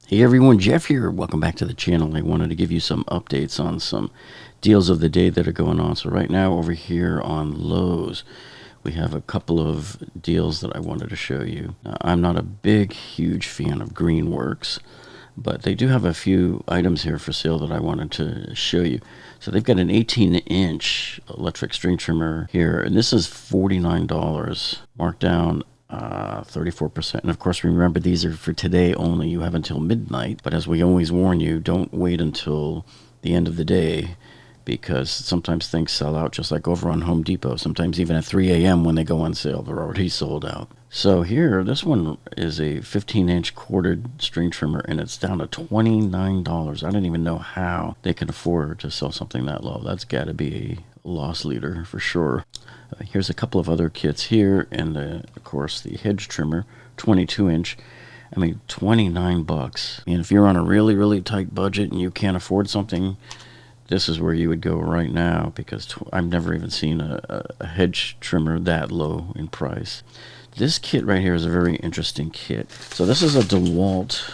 Hey everyone, Jeff here. Welcome back to the channel. I wanted to give you some updates on some deals of the day that are going on. So right now over here on Lowe's, we have a couple of deals that I wanted to show you. I'm not a huge fan of Greenworks, but they do have a few items here for sale that I wanted to show you. So they've got an 18-inch electric string trimmer here, and this is $49, marked down 34%. And of course, remember, these are for today only. You have until midnight. But as we always warn you, don't wait until the end of the day, because sometimes things sell out, just like over on Home Depot. Sometimes even at 3 a.m. when they go on sale, they're already sold out. So here, this one is a 15-inch corded string trimmer, and it's down to $29. I don't even know how they can afford to sell something that low. That's got to be a loss leader for sure. Here's a couple of other kits here, and of course the hedge trimmer, 22-inch. I mean, $29. And if you're on a really tight budget and you can't afford something, this is where you would go right now, because I've never even seen a hedge trimmer that low in price. This kit right here is a very interesting kit. So this is a Dewalt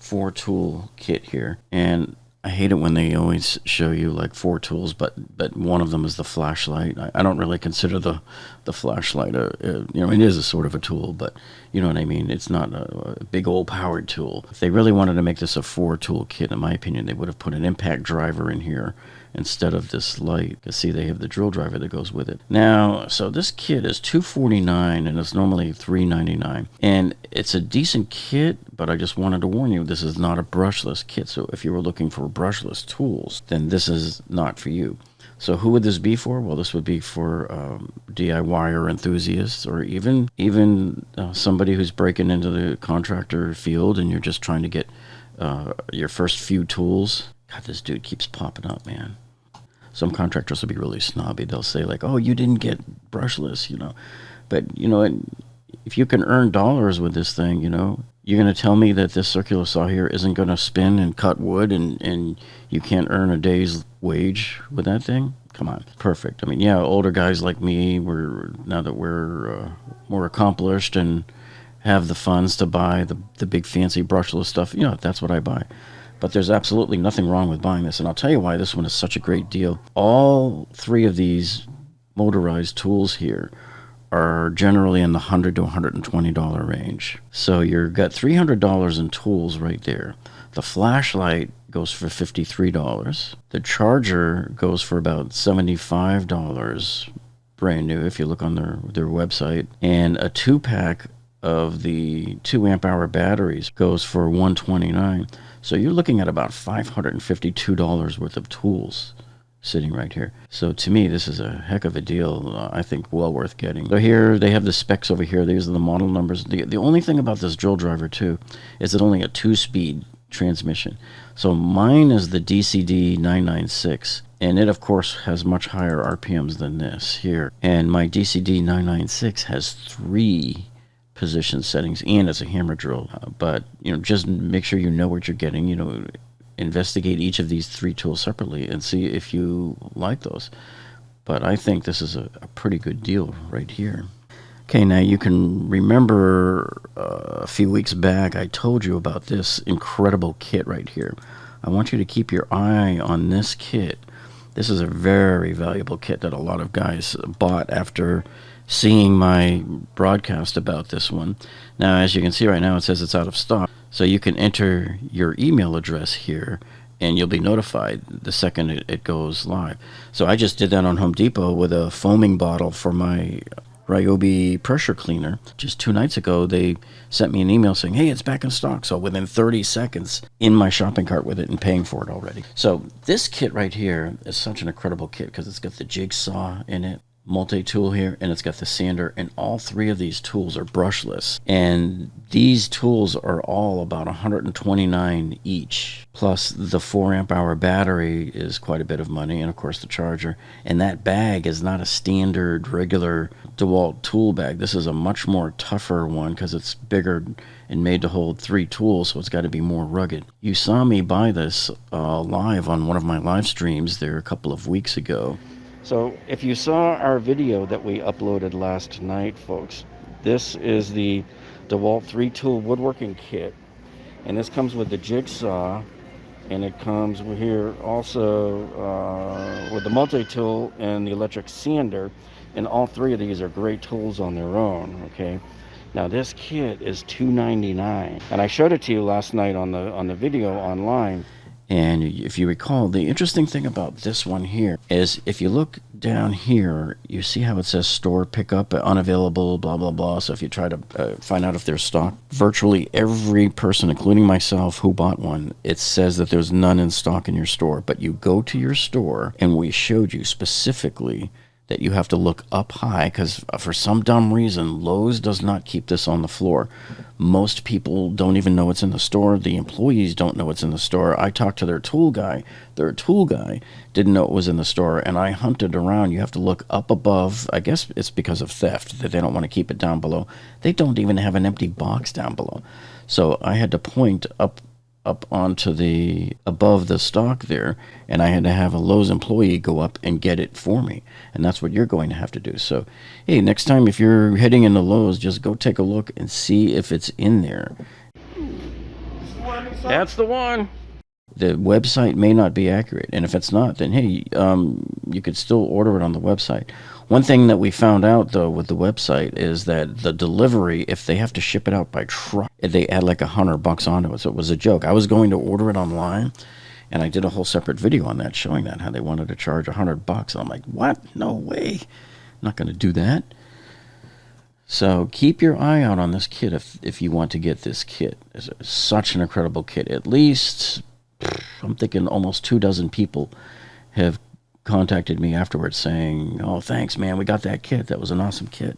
4-tool kit here, and I hate it when they always show you like 4 tools, but one of them is the flashlight. I don't really consider the flashlight it is a sort of a tool, but you know what I mean. It's not a big old powered tool. If they really wanted to make this a 4-tool kit, in my opinion, they would have put an impact driver in here instead of this light. You can see they have the drill driver that goes with it. Now, so this kit is $249 and it's normally $399, and it's a decent kit, but I just wanted to warn you, this is not a brushless kit. So if you were looking for brushless tools, then this is not for you. So who would this be for? Well, this would be for DIYer enthusiasts, or even somebody who's breaking into the contractor field and you're just trying to get your first few tools. God, this dude keeps popping up, man. Some contractors will be really snobby. They'll say like, oh, you didn't get brushless, But, if you can earn dollars with this thing, you're going to tell me that this circular saw here isn't going to spin and cut wood, and you can't earn a day's wage with that thing? Come on. Perfect. I mean, yeah, older guys like me, now that we're more accomplished and have the funds to buy the big fancy brushless stuff, that's what I buy. But there's absolutely nothing wrong with buying this, and I'll tell you why this one is such a great deal. All 3 of these motorized tools here are generally in the $100 to $120 range. So you've got $300 in tools right there. The flashlight goes for $53. The charger goes for about $75, brand new if you look on their website. And a 2-pack of the 2 amp hour batteries goes for $129. So you're looking at about $552 worth of tools sitting right here. So to me, this is a heck of a deal. I think well worth getting. So here they have the specs over here. These are the model numbers. The only thing about this drill driver too is it only a 2-speed transmission. So mine is the DCD 996, and it of course has much higher RPMs than this here. And my DCD 996 has 3 position settings, and it's a hammer drill. But just make sure you know what you're getting. Investigate each of these 3 tools separately and see if you like those. But I think this is a pretty good deal right here. Okay, now you can remember a few weeks back I told you about this incredible kit right here. I want you to keep your eye on this kit. This is a very valuable kit that a lot of guys bought after seeing my broadcast about this one. Now, as you can see right now, it says it's out of stock. So you can enter your email address here, and you'll be notified the second it goes live. So I just did that on Home Depot with a foaming bottle for my Ryobi pressure cleaner. Just 2 nights ago, they sent me an email saying, hey, it's back in stock. So within 30 seconds, in my shopping cart with it and paying for it already. So this kit right here is such an incredible kit because it's got the jigsaw in it, multi-tool here, and it's got the sander, and all 3 of these tools are brushless, and these tools are all about $129 each, plus the 4 amp hour battery is quite a bit of money, and of course the charger. And that bag is not a standard regular Dewalt tool bag. This is a much more tougher one because it's bigger and made to hold 3 tools, so it's got to be more rugged. You saw me buy this live on one of my live streams there a couple of weeks ago. So if you saw our video that we uploaded last night, folks, this is the Dewalt 3-tool woodworking kit. And this comes with the jigsaw, and it comes here also with the multi-tool and the electric sander. And all three of these are great tools on their own, okay? Now this kit is $2.99, and I showed it to you last night on the video online. And if you recall, the interesting thing about this one here is if you look down here, you see how it says store pickup, unavailable, blah, blah, blah. So if you try to find out if there's stock, virtually every person, including myself, who bought one, it says that there's none in stock in your store. But you go to your store, and we showed you specifically that you have to look up high, because for some dumb reason, Lowe's does not keep this on the floor. Most people don't even know it's in the store. The employees don't know it's in the store. I talked to their tool guy. Their tool guy didn't know it was in the store, and I hunted around. You have to look up above. I guess it's because of theft that they don't want to keep it down below. They don't even have an empty box down below. So I had to point up onto the above the stock there, and I had to have a Lowe's employee go up and get it for me, and that's what you're going to have to do. So hey, next time if you're heading into Lowe's, just go take a look and see if it's in there. That's the one. The website may not be accurate, and if it's not, then hey, you could still order it on the website. One thing that we found out, though, with the website is that the delivery, if they have to ship it out by truck, they add like $100 onto it. So it was a joke. I was going to order it online, and I did a whole separate video on that, showing that, how they wanted to charge $100. And I'm like, what? No way. I'm not going to do that. So keep your eye out on this kit if you want to get this kit. It's such an incredible kit. At least, I'm thinking almost 24 people have contacted me afterwards saying, oh, thanks, man, we got that kit. That was an awesome kit.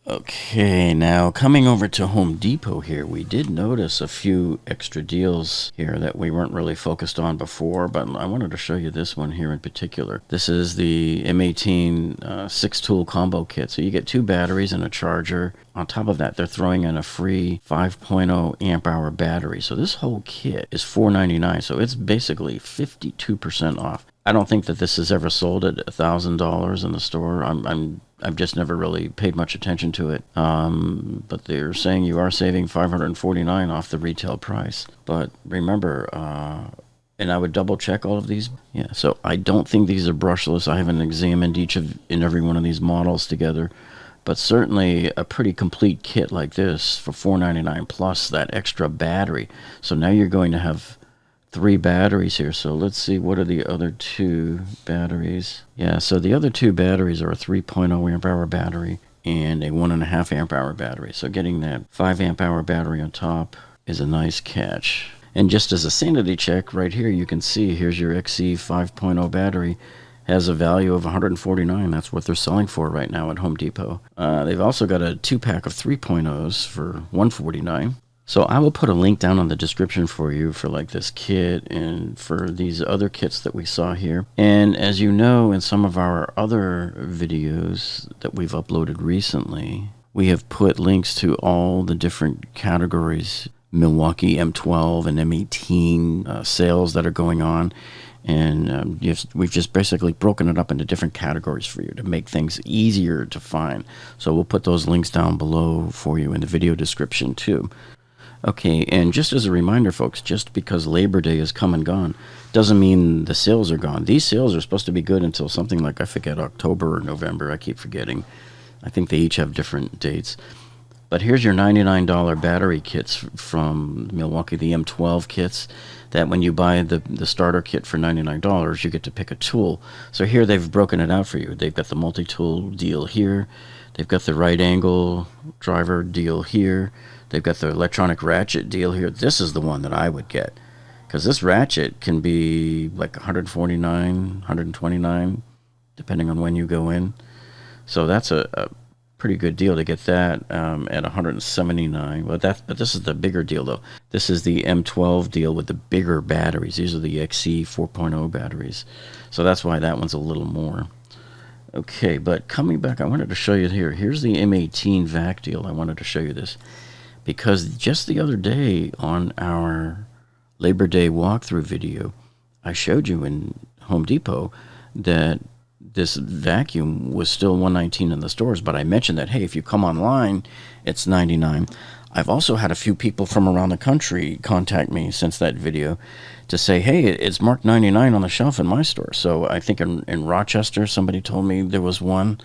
Okay, now coming over to Home Depot here, we did notice a few extra deals here that we weren't really focused on before, but I wanted to show you this one here in particular. This is the M18 6-tool combo kit. So you get 2 batteries and a charger. On top of that, they're throwing in a free 5.0 amp hour battery. So this whole kit is $4.99, so it's basically 52% off. I don't think that this is ever sold at $1,000 in the store. I've just never really paid much attention to it. But they're saying you are saving $549 off the retail price. But remember, and I would double check all of these. Yeah, so I don't think these are brushless. I haven't examined each and every one of these models together. But certainly a pretty complete kit like this for $4.99 plus that extra battery. So now you're going to have 3 batteries here. So let's see, what are the other 2 batteries? Yeah, so the other 2 batteries are a 3.0 amp hour battery and a 1.5 amp hour battery. So getting that 5 amp hour battery on top is a nice catch. And just as a sanity check, right here you can see here's your XE 5.0 battery. Has a value of $149. That's what they're selling for right now at Home Depot. They've also got a 2-pack of 3.0s for $149. So I will put a link down on the description for you for like this kit and for these other kits that we saw here. And as you know, in some of our other videos that we've uploaded recently, we have put links to all the different categories, Milwaukee M12 and M18 sales that are going on. And we've just basically broken it up into different categories for you to make things easier to find. So we'll put those links down below for you in the video description too. Okay, and just as a reminder, folks, just because Labor Day is come and gone doesn't mean the sales are gone. These sales are supposed to be good until something like, I forget, October or November. I keep forgetting. I think they each have different dates. But here's your $99 battery kits from Milwaukee, the M12 kits, that when you buy the starter kit for $99, you get to pick a tool. So here they've broken it out for you. They've got the multi-tool deal here. They've got the right angle driver deal here. They've got the electronic ratchet deal here. This is the one that I would get, because this ratchet can be like $149, $129, depending on when you go in. So that's a pretty good deal to get that at $179. But this is the bigger deal, though. This is the M12 deal with the bigger batteries. These are the XE 4.0 batteries. So that's why that one's a little more. Okay, but coming back, I wanted to show you here. Here's the M18 vac deal. I wanted to show you this, because just the other day on our Labor Day walkthrough video, I showed you in Home Depot that this vacuum was still $119 in the stores, but I mentioned that, hey, if you come online, it's $99. I've also had a few people from around the country contact me since that video to say, hey, it's marked 99 on the shelf in my store. So I think in Rochester, somebody told me there was one,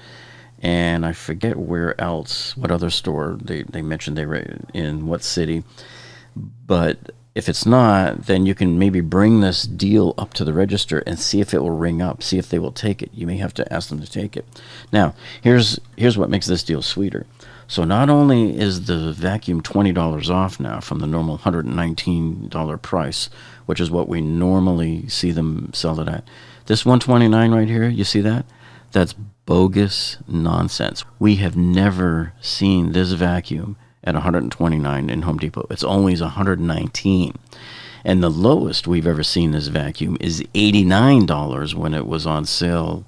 and I forget where else, what other store they mentioned they were in, what city. But if it's not, then you can maybe bring this deal up to the register and see if it will ring up, see if they will take it. You may have to ask them to take it. Now, here's what makes this deal sweeter. So not only is the vacuum $20 off now from the normal $119 price, which is what we normally see them sell it at. This $129 right here, you see that? That's bogus nonsense. We have never seen this vacuum at $129 in Home Depot. It's always $119. And the lowest we've ever seen this vacuum is $89 when it was on sale.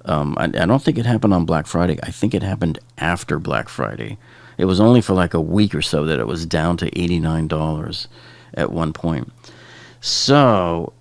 I don't think it happened on Black Friday. I think it happened after Black Friday. It was only for like a week or so that it was down to $89 at one point. So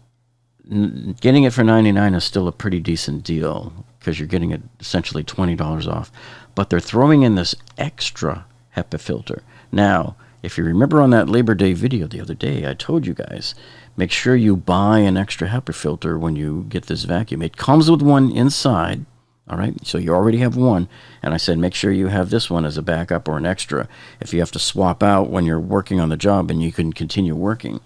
getting it for $99 is still a pretty decent deal because you're getting it essentially $20 off. But they're throwing in this extra HEPA filter. Now, if you remember on that Labor Day video the other day, I told you guys, make sure you buy an extra HEPA filter when you get this vacuum. It comes with one inside, all right? So you already have one. And I said, make sure you have this one as a backup or an extra if you have to swap out when you're working on the job and you can continue working.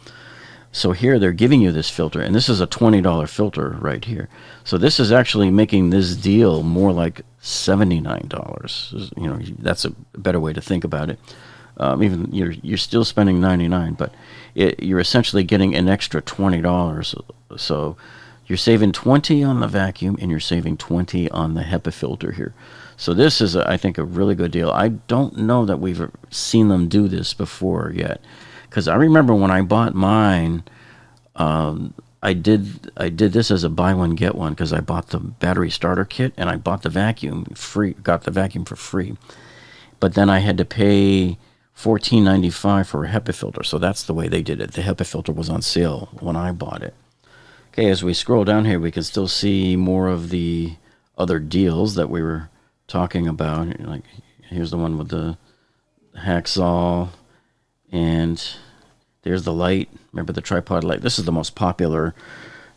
So here they're giving you this filter, and this is a $20 filter right here. So this is actually making this deal more like $79. You know, that's a better way to think about it. Even you're still spending $99, but you're essentially getting an extra $20. So you're saving $20 on the vacuum, and you're saving $20 on the HEPA filter here. So this is, I think, a really good deal. I don't know that we've seen them do this before yet. Because I remember when I bought mine, I did this as a buy one get one because I bought the battery starter kit and I bought the vacuum free, got the vacuum for free. But then I had to pay $14.95 for a HEPA filter, so that's the way they did it. The HEPA filter was on sale when I bought it. Okay, as we scroll down here, we can still see more of the other deals that we were talking about. Like here's the one with the hacksaw. And there's the light. Remember the tripod light? This is the most popular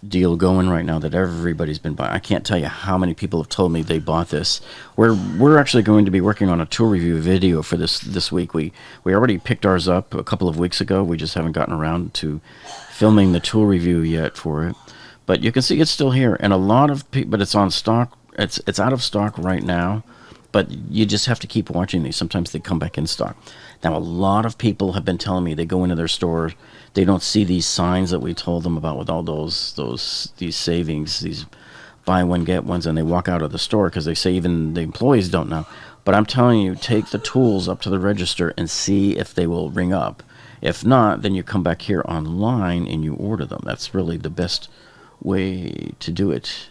deal going right now that everybody's been buying. I can't tell you how many people have told me they bought this. We're actually going to be working on a tool review video for this week. We already picked ours up a couple of weeks ago. We just haven't gotten around to filming the tool review yet for it. But you can see it's still here, and a lot of people. But it's on stock. It's out of stock right now. But you just have to keep watching these. Sometimes they come back in stock. Now, a lot of people have been telling me they go into their store, they don't see these signs that we told them about with all these savings, these buy one, get ones, and they walk out of the store because they say even the employees don't know. But I'm telling you, take the tools up to the register and see if they will ring up. If not, then you come back here online and you order them. That's really the best way to do it.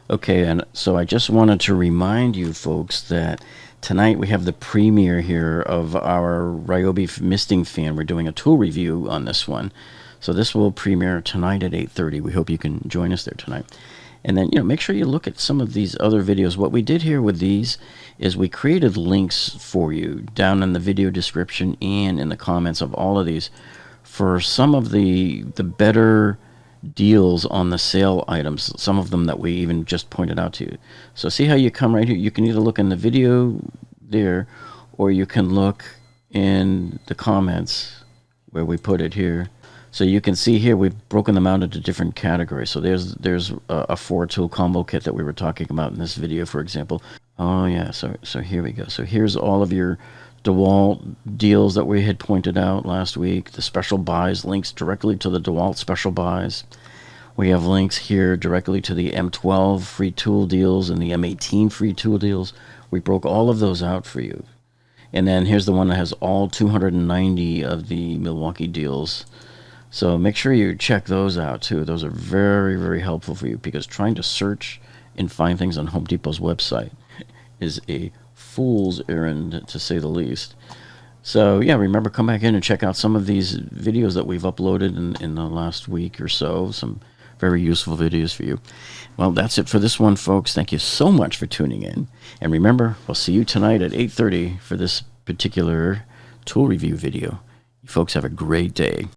Okay, and so I just wanted to remind you folks that tonight we have the premiere here of our Ryobi misting fan. We're doing a tool review on this one. So this will premiere tonight at 8:30. We hope you can join us there tonight. And then, make sure you look at some of these other videos. What we did here with these is we created links for you down in the video description and in the comments of all of these for some of the better deals on the sale items, some of them that we even just pointed out to you. So see how you come right here? You can either look in the video there, or you can look in the comments where we put it here. So you can see here we've broken them out into different categories. So there's a 4-tool combo kit that we were talking about in this video, for example. Oh yeah, so here we go. So here's all of your Dewalt deals that we had pointed out last week. The special buys, links directly to the Dewalt special buys. We have links here directly to the M12 free tool deals and the M18 free tool deals. We broke all of those out for you. And then here's the one that has all 290 of the Milwaukee deals. So make sure you check those out too. Those are very, very helpful for you, because trying to search and find things on Home Depot's website is a fool's errand, to say the least. So yeah, remember, come back in and check out some of these videos that we've uploaded in the last week or so. Some very useful videos for you. Well, that's it for this one, folks. Thank you so much for tuning in. And remember, we'll see you tonight at 8:30 for this particular tool review video. You folks have a great day.